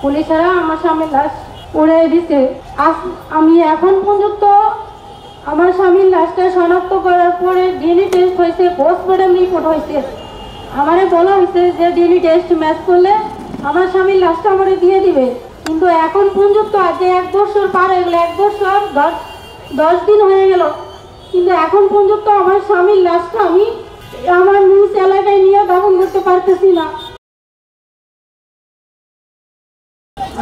পুলিশেরা আমার স্বামীর লাশ উড়িয়ে দিছে। আমি এখন পর্যন্ত আমার স্বামীর লাশটা শনাক্ত করার পরে ডিএনএ টেস্ট হয়েছে, পোস্টমর্টম রিপোর্ট হয়েছে। আমারে বলা হয়েছে যে ডিএনএ টেস্ট ম্যাচ করলে আমার স্বামীর লাশটা আমারে দিয়ে দিবে, কিন্তু এখন পর্যন্ত আজকে 1 বছর পার হয়ে গেল, 1 বছর 10 দিন হয়ে গেল, কিন্তু এখন পর্যন্ত আমার স্বামীর লাশটা আমি আমার নিজ এলাকায় নিয়ে দাফন করতে পারতেছি না।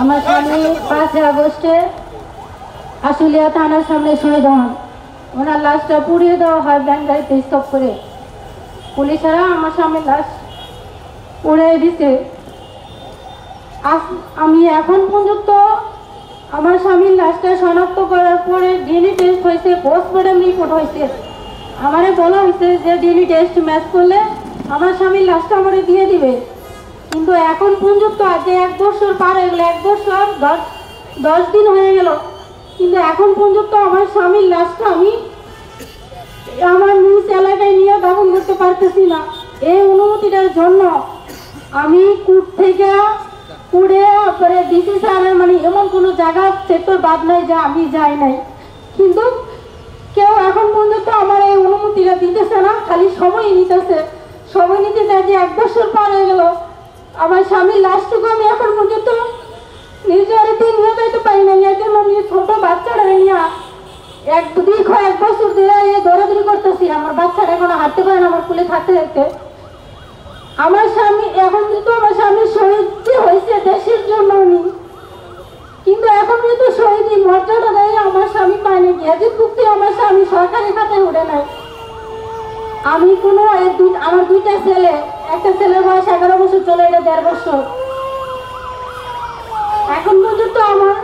আমার স্বামী 5 আগস্টে আশুলিয়া থানার সামনে শহীদ হন। ওনার লাশটা পুড়িয়ে দেওয়া হয় ব্যাংক গাড়িতে স্টপ করে। পুলিশেরা আমার স্বামীর লাশ উড়িয়ে দিছে। আমি এখন পর্যন্ত আমার স্বামীর লাশটা শনাক্ত করার পরে ডিএনএ টেস্ট হয়েছে, পোস্টমর্টম রিপোর্ট হয়েছে। আমারে বলা হয়েছে যে ডিএনএ টেস্ট ম্যাচ করলে আমার স্বামীর লাশটা আমারে দিয়ে দিবে, কিন্তু এখন পর্যন্ত আজকে 1 বছর পার হয়ে গেল, 1 বছর 10 দিন হয়ে গেল, কিন্তু এখন পর্যন্ত আমার স্বামীর লাশটা আমি আমার নিজ এলাকায় নিয়ে দাফন করতে পারতেছি না। এই অনুমতিটার জন্য আমি কোর্ট থেকে পুড়ে পরে ডিসি স্যারের মানে এমন কোনো জায়গা সেক্টর বাদ নাই যে আমি যাই নাই, কিন্তু কেউ এখন পর্যন্ত আমার এই অনুমতিটা দিতেছে না, খালি সময় নিতেছে। সময় নিতে চাই যে 1 বছর পার হয়ে গেল, আমার স্বামীর লাশটুকু আমি এখন পর্যন্ত নিজের নিয়ে যেতে পারি না। এর জন্য আমি ছোট বাচ্চারা নিয়ে 1 বছর ধরে দৌড়াদৌড়ি করতেছি। আমার বাচ্চারা এখনো হাঁটতে পারে না আমার কুলে থাকতে থাকতে। আমার স্বামী এখন কিন্তু আমার স্বামী শহীদ হয়েছে দেশের জন্য উনি, কিন্তু এখন কিন্তু শহীদ মর্যাদা দেয় আমার স্বামী পায়নি। গ্যাজেট চুক্তি আমার স্বামী সরকারি খাতায় উঠে নাই। আমি কোনো আমার 2টা ছেলে, একটা ছেলের বয়স 11 বছর, চলে এটা 1.5 বছর। এখন পর্যন্ত আমার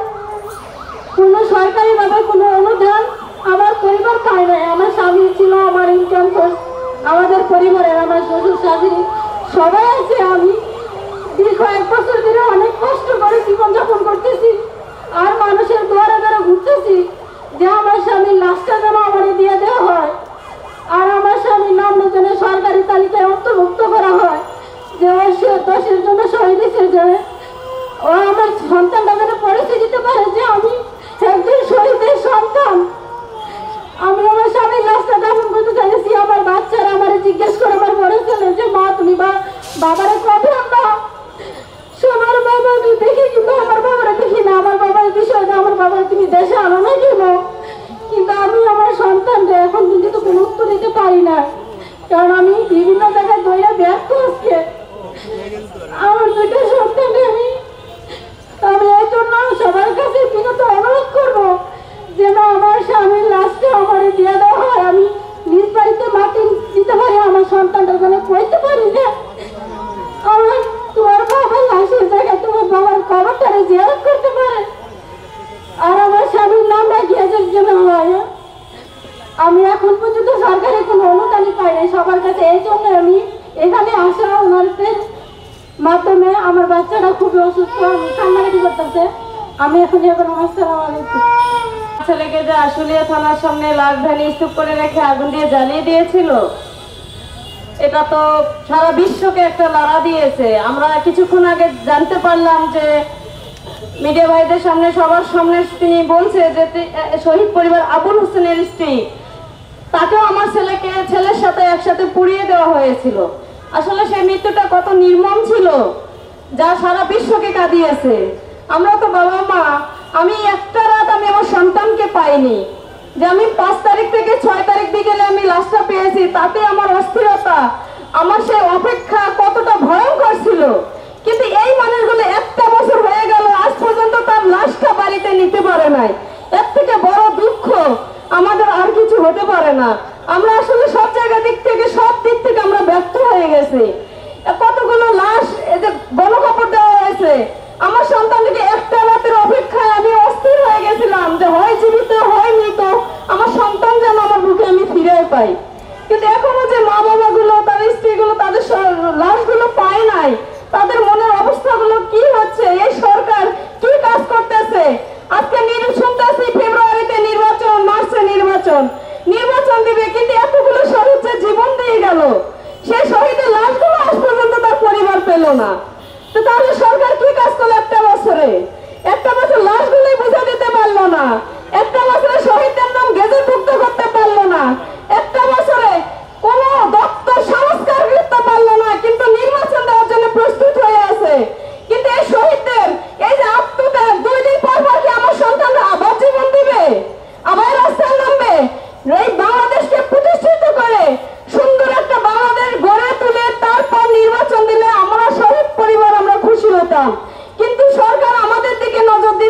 কোনো সরকারিভাবে কোনো অনুদান আমার পরিবার পায় নাই। আমার স্বামী ছিল আমার ইনকাম সোর্স, আমাদের পরিবারের আমার শ্বশুর শাশুড়ি সবাই আছে। আমি দীর্ঘ 1 বছর ধরে অনেক কষ্ট করে জীবনযাপন করতেছি, আর মানুষের দ্বারা দ্বারা ঘুরতেছি যে আমার স্বামীর লাশটা যেন আমার দিয়ে দেওয়া হয়, আর আমার স্বামীর নাম যেন সরকারি তালিকায় অন্তর্ভুক্ত করা হয়, যে দেশের জন্য শহীদ হয়েছে, ও আমার সন্তানটা যেন পরিচয় দিতে পারে যে আমি একজন শহীদের সন্তান। আমি আমার স্বামীর লাশটা দাফন করতে চাইছি। আমার বাচ্চারা আমার জিজ্ঞেস করে আমার বড় ছেলে যে মা তুমি বাবারে কবে আনবা? সোনার বাবা আমি দেখি, কিন্তু আমার বাবারা দেখি না। আমার বাবার বিষয় যে আমার বাবার তুমি দেশে আনো না কেন, কিন্তু আমি আমার সন্তানকে এখন কিন্তু কোনো উত্তর দিতে পারি না, কারণ আমি বিভিন্ন জায়গায় দইরা ব্যর্থ আজকে। আমার 2টা সন্তানকে আমি এই জন্য সবার কাছে বিনত অনুরোধ করবো যেন আমার স্বামীর লাশটা আমার দিয়ে দেওয়া হয়, আমি নিজ বাড়িতে মাটি দিতে পারি, আমার সন্তানটা যেন কইতে পারি যে আমার তোমার বাবার লাশের জায়গায় তোমার বাবার কবরটারে জিয়ারত করতে পারে, আর আমার স্বামীর নামটা গ্যাজেট জন্য হয়। আমি এখন পর্যন্ত সরকারি কোনো অনুদানই পাই নাই সবার কাছে। এই জন্য আমি এখানে আসা ওনাদের মাধ্যমে। আমার বাচ্চাটা খুবই অসুস্থ, কান্নাকাটি করতেছে। আমি এখন আসসালামু আলাইকুম। ছেলেকে যে আশুলিয়া থানার সামনে লাশ ভ্যানে স্তূপ করে রেখে আগুন দিয়ে জ্বালিয়ে দিয়েছিল, এটা তো সারা বিশ্বকে একটা লড়া দিয়েছে। আমরা কিছুক্ষণ আগে জানতে পারলাম যে মিডিয়া ভাইদের সামনে, সবার সামনে তিনি বলছে যে শহীদ পরিবার আবুল হোসেনের স্ত্রী, তাকেও আমার ছেলের সাথে একসাথে পুড়িয়ে দেওয়া হয়েছিল। আসলে সেই মৃত্যুটা কত নির্মম ছিল, যা সারা বিশ্বকে কাঁদিয়েছে। আমরা তো বাবা মা, আমি একটা রাত আমি আমার সন্তানকে পাইনি, যে আমি 5 তারিখ থেকে 6 তারিখ বিকেলে আমি লাশটা পেয়েছি, তাতে আমার অস্থিরতা, আমার সেই অপেক্ষা কতটা ভয়ঙ্কর ছিল। কিন্তু এই মানুষগুলো 1টা বছর হয়ে গেল, আজ পর্যন্ত তার লাশটা বাড়িতে নিতে পারে নাই। এর থেকে বড় দুঃখ আমাদের আর কিছু হতে পারে না। আমরা আসলে সব দিক থেকে আমরা ব্যর্থ হয়ে গেছি। কতগুলো লাশ এই যে গণকবর দেওয়া হয়েছে, আমার সন্তানকে 1টা রাতের অপেক্ষায় আমি অস্থির হয়ে গেছিলাম যে হয় জীবিত হয় মৃত, আমার সন্তান যেন আমার বুকে আমি ফিরে পাই। কিন্তু এখনো যে মা বাবাগুলো, তাদের স্ত্রীগুলো তাদের লাশগুলো পায় নাই, তাদের মনের অবস্থাগুলো কি হচ্ছে, এই সরকার কি কাজ করতেছে। আজকে শুনতেছি ফেব্রুয়ারিতে নির্বাচন, মার্চে নির্বাচন দিবে, কিন্তু এতগুলো শহীদ যে জীবন দিয়ে গেল, সেই শহীদের লাশগুলো আজ পর্যন্ত তার পরিবার পেল না। তো তাহলে সরকার কি কাজ করলো 1টা বছরে?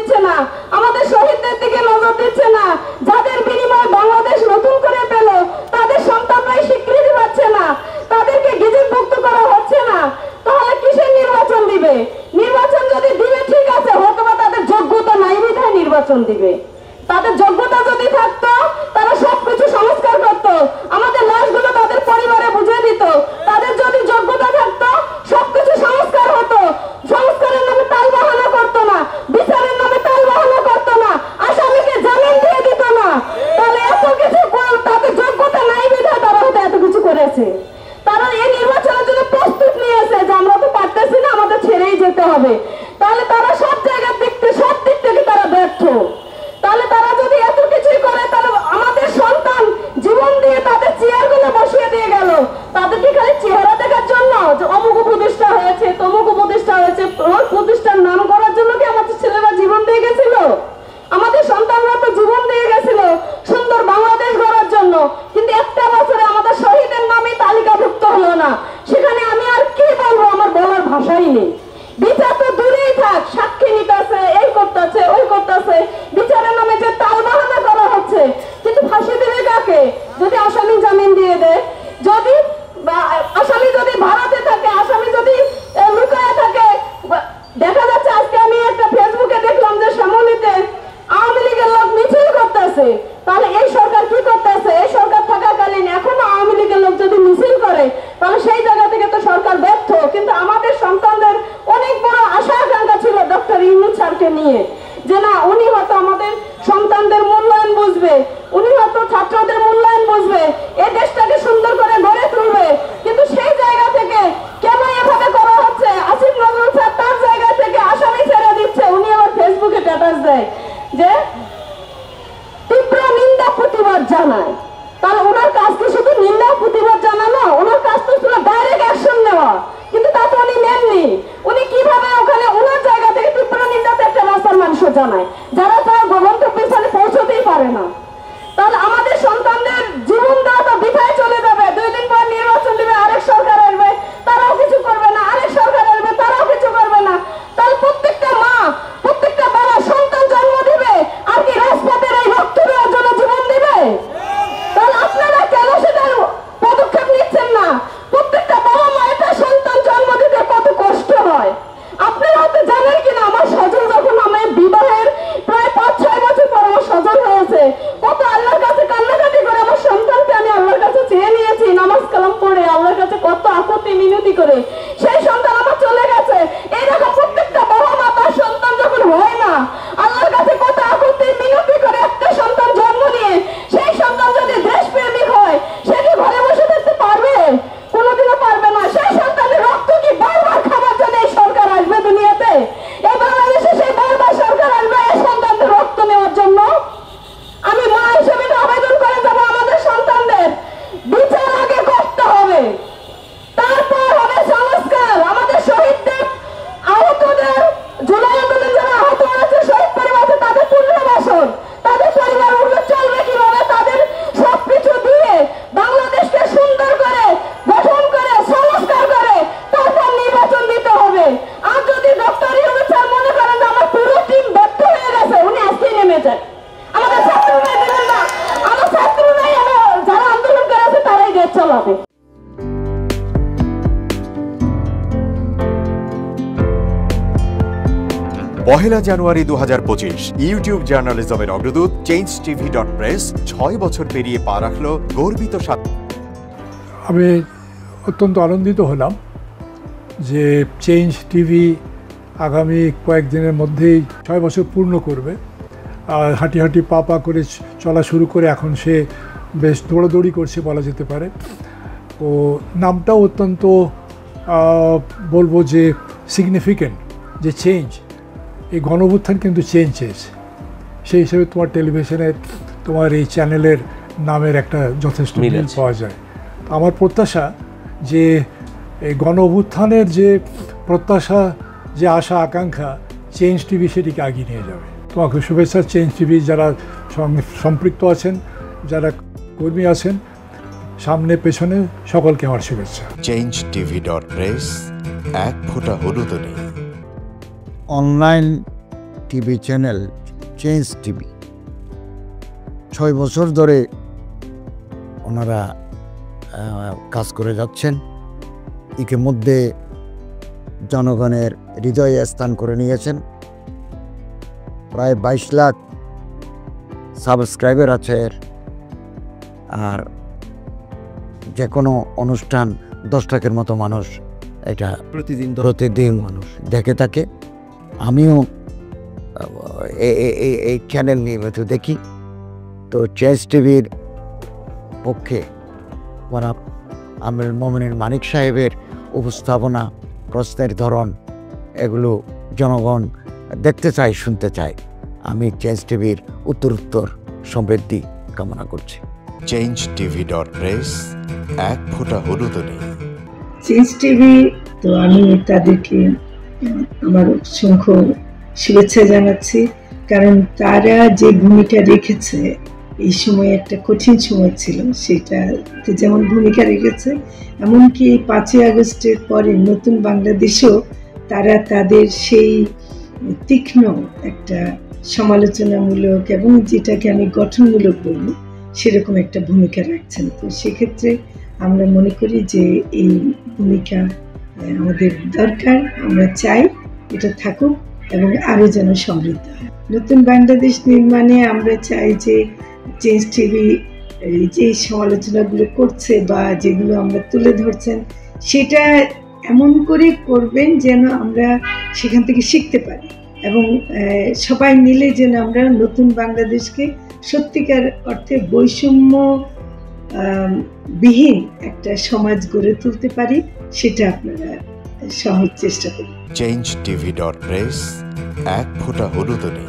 দিচ্ছে না, আমাদের শহীদদের দিকে নজর দিচ্ছে না, যাদের বিনিময়ে বাংলাদেশ নতুন করে পেল তাদের সন্তানরাই স্বীকৃতি পাচ্ছে না, তাদেরকে গেজেটভুক্ত করা হচ্ছে না, তাহলে কিসের নির্বাচন দিবে? নির্বাচন যদি দিবে ঠিক আছে, হয়তো বা তাদের যোগ্যতা নাই বিধায় নির্বাচন দিবে। তাদের যোগ্যতা যদি থাকতো তারা সবকিছু সংস্কার করতো, আমাদের লাশগুলো তাদের পরিবারে বুঝিয়ে দিত। তাদের যদি যোগ্যতা থাকতো সবকিছু সংস্কার হতো, সংস্কারের নামে তাল বাহানা করতো না, বিচারের নামে তাল বাহানা করতো না, আসামিকে জামিন দিয়ে দিত না। তাহলে এত কিছু তাদের যোগ্যতা নাই বিধায় তারা হয়তো এত কিছু করেছে। তারা এই নির্বাচনের জন্য প্রস্তুত নিয়েছে যে আমরা তো পারতেছি না, আমাদের ছেড়েই যেতে হবে। তাহলে তারা সব জায়গার সব দিক থেকে তারা ব্যর্থ। তাহলে তারা যদি এত কিছুই করে, তাহলে আমাদের সন্তান জীবন দিয়ে তাদের চেয়ারগুলো বসিয়ে দিয়ে গেল, তাদের কি খালি চেহারা দেখার জন্য যে অমুক প্রতিষ্ঠা হয়েছে তমুক প্রতিষ্ঠা হয়েছে, ওই প্রতিষ্ঠার নাম করার জন্য কি আমাদের ছেলেরা জীবন দিয়ে গেছিল? আমাদের সন্তানরা তো জীবন দিয়ে গেছিল সুন্দর বাংলাদেশ গড়ার জন্য, কিন্তু একটা বছরে আমাদের শহীদের নামে তালিকাভুক্ত হলো না। সেখানে আমি আর কি বলবো, আমার বলার ভাষাই নেই। বিচার তো দূরেই থাক, সাক্ষী নিতেছে, এই করতেছে ওই করতেছে, বিচারের নামে যে তালবাহানা করা হচ্ছে, কিন্তু ফাঁসি দেবে কাকে? যদি আসামি জামিন দিয়ে দেয়, যদি আসামি যদি ভারতে থাকে, আসামি যদি লুকায় থাকে। দেখা যাচ্ছে আজকে আমি একটা ফেসবুকে দেখলাম যে শ্যামলীতে আওয়ামী লীগের লোক মিছিল করতেছে। তাহলে এই সরকার কি করতেছে? এই সরকার থাকাকালীন এখনো আওয়ামী লীগের লোক যদি মিছিল করে তাহলে সেই জায়গা থেকে তো সরকার ব্যর্থ। কিন্তু আমাদের সন্তানদের অনেক বড় আশা আকাঙ্ক্ষা ছিল ডক্টর ইউনূস স্যারকে নিয়ে, যে না উনি হয়তো আমাদের সন্তানদের মূল্যায়ন বুঝবে, উনি হয়তো ছাত্রদের মূল্যায়ন বুঝবে, এই দেশটাকে সুন্দর করে গড়ে তুলবে। কিন্তু সেই জায়গা থেকে কেন এভাবে করা হচ্ছে? আসিফ নজরুল স্যার তার জায়গা থেকে আসামি ছেড়ে দিচ্ছে, উনি আবার ফেসবুকে স্ট্যাটাস দেয় যে তীব্র নিন্দা প্রতিবাদ জানায়। তাহলে ওনার কাজ কি শুধু নিন্দা প্রতিবাদ জানানো? ওনার কাজ তো ছিল ডাইরেক্ট অ্যাকশন নেওয়া, কিন্তু তা তো উনি নেননি। উনি কিভাবে ওখানে ওনার জায়গা থেকে তীব্র নিন্দাতে একটা রাস্তার মানুষও জানায়, যারা তার গন্তব্যের স্থানে পৌঁছতেই পারে না। তাহলে আমাদের সন্তানদের জীবন দেওয়া তো বৃথায় চলে যাবে। 2 দিন পর নির্বাচন দিবে, আরেক সরকার আসবে, তারাও কিছু করবে না, আরেক সরকার আসবে, তারাও কিছু করবে না। তাহলে প্রত্যেকটা মা, প্রত্যেকটা বাবা সন্তান জন্ম দিবে আর কি রাজপথের এই রক্ত দেওয়ার জন্য জীবন দিবে? তাহলে আপনারা কেন সেটার পদক্ষেপ নিচ্ছেন না? প্রত্যেকটা বাবা মা এটা সন্তান জন্ম দিতে কত কষ্ট হয় আপনারা হয়তো জানেন কিনা। আমার সজল যখন আমার বিবাহের প্রায় 5-6 বছর পর আমার সজল হয়েছে, কত আল্লাহর কাছে কান্নাকাটি করে আমার সন্তানকে আমি আল্লাহর কাছে চেয়ে নিয়েছি, নামাজ কালাম পড়ে আল্লাহর কাছে কত আপত্তি মিনতি করে। সেই সন্তান আমার চলে গেছে। এইরকম প্রত্যেকটা বাবা মা তার সন্তান যখন হয় না, আল্লাহর কাছে কত আপত্তি মিনতি করে একটা সন্তান জন্ম নিয়ে, সেই সন্তান যদি দেশপ্রেমিক হয় সে কি ঘরে বসে থাকতে পারবে? কোনোদিনও পারবে না। সেই সন্তানের রক্ত কি বারবার খাবার জন্য এই সরকার আসবে দুনিয়াতে? এই বাংলাদেশে সেই বারবার সরকার আসবে এই সন্তানদের রক্ত নেওয়ার জন্য? আমি মা হিসেবে আবেদন করে যাবো, আমাদের সন্তানদের বিচার আগে করতে হবে, তারপর হবে সংস্কার। আমাদের শহীদদের, আহতদের, জুলাই আন্দোলন যারা আহত হয়েছে, শহীদ পরিবার আছে, তাদের পুনর্বাসন, তাদের পরিবারগুলো চলবে কিভাবে? তাদের সবকিছু দিয়ে বাংলাদেশকে সুন্দর করে গঠন করে সংস্কার করে তারপর নির্বাচন দিতে হবে। আর যদি ডক্টর ইউনূস স্যার মনে করেন যে আমার পুরো টিম ব্যর্থ হয়ে গেছে, উনি আজকেই নেমে যায়। আমাদের ছাত্ররাই দিলেন না, আমার ছাত্ররাই যারা আন্দোলন করে আছে তারাই দেশ চালাবে। পহেলা জানুয়ারি 2025 ইউটিউব জার্নালিজমের অগ্রদূত changetv.press 6 বছর পেরিয়ে পা রাখল গর্বিত আমি অত্যন্ত আনন্দিত হলাম যে চেঞ্জ টিভি আগামী কয়েকদিনের মধ্যেই 6 বছর পূর্ণ করবে। হাঁটি হাঁটি পা পা করে চলা শুরু করে এখন সে বেশ দৌড়াদৌড়ি করছে বলা যেতে পারে। ও নামটাও অত্যন্ত বলবো যে সিগনিফিক্যান্ট, যে চেঞ্জ, এই গণঅভ্যুত্থান কিন্তু চেঞ্জ চেয়েছে। সেই হিসেবে তোমার টেলিভিশনের, তোমার এই চ্যানেলের নামের একটা যথেষ্ট মিল পাওয়া যায়। আমার প্রত্যাশা যে এই গণঅভ্যুত্থানের যে প্রত্যাশা, যে আশা আকাঙ্ক্ষা, চেঞ্জ টিভি সেটিকে এগিয়ে নিয়ে যাবে। তোমাকে শুভেচ্ছা। চেঞ্জ টিভি যারা সম্পৃক্ত আছেন, যারা কর্মী আছেন, সামনে পেছনে সকলকে আমার শুভেচ্ছা। changetv.press এক ফোঁটা হলুদও নেই। Online TV channel change TV 6 বছর ধরে ওনারা কাজ করে যাচ্ছেন। ইতিমধ্যে জনগণের হৃদয়ে স্থান করে নিয়েছেন। প্রায় 22 লাখ সাবস্ক্রাইবার আছে এর। আর যে কোনো অনুষ্ঠান 10 লাখের মতো মানুষ এটা প্রতিদিন মানুষ দেখে থাকে। আমিও এই চ্যানেল নিয়মিত দেখি। তো চেঞ্জ টিভির পক্ষে আমির মোমিনুল মানিক সাহেবের উপস্থাপনা, প্রশ্নের ধরন, এগুলো জনগণ দেখতে চায়, শুনতে চায়। আমি চেঞ্জ টিভির উত্তরোত্তর সমৃদ্ধি কামনা করছি। changetv.press, এক ফোঁটা হলুদও নেই। চেঞ্জ টিভি, তো আমি তাদেরকে আমার অসংখ্য শুভেচ্ছা জানাচ্ছি, কারণ তারা যে ভূমিকা রেখেছে এই সময়, একটা কঠিন সময় ছিল, সেটাতে যেমন ভূমিকা রেখেছে, এমনকি 5ই আগস্টের পরে নতুন বাংলাদেশেও তারা তাদের সেই তীক্ষ্ণ একটা সমালোচনামূলক এবং যেটাকে আমি গঠনমূলক বলবো সেরকম একটা ভূমিকা রাখছেন। তো সেক্ষেত্রে আমরা মনে করি যে এই ভূমিকা আমাদের দরকার, আমরা চাই এটা থাকুক এবং আরও যেন সমৃদ্ধ হয়। নতুন বাংলাদেশ নির্মাণে আমরা চাই যে চেঞ্জ টিভি যে সমালোচনাগুলো করছে বা যেগুলো আমরা তুলে ধরছেন, সেটা এমন করে করবেন যেন আমরা সেখান থেকে শিখতে পারি এবং সবাই মিলে যেন আমরা নতুন বাংলাদেশকে সত্যিকার অর্থে বৈষম্য বিহীন একটা সমাজ গড়ে তুলতে পারি, সেটা আপনারা সহজ চেষ্টা করুন। changetv.press, এক ফোঁটা হলুদও নেই।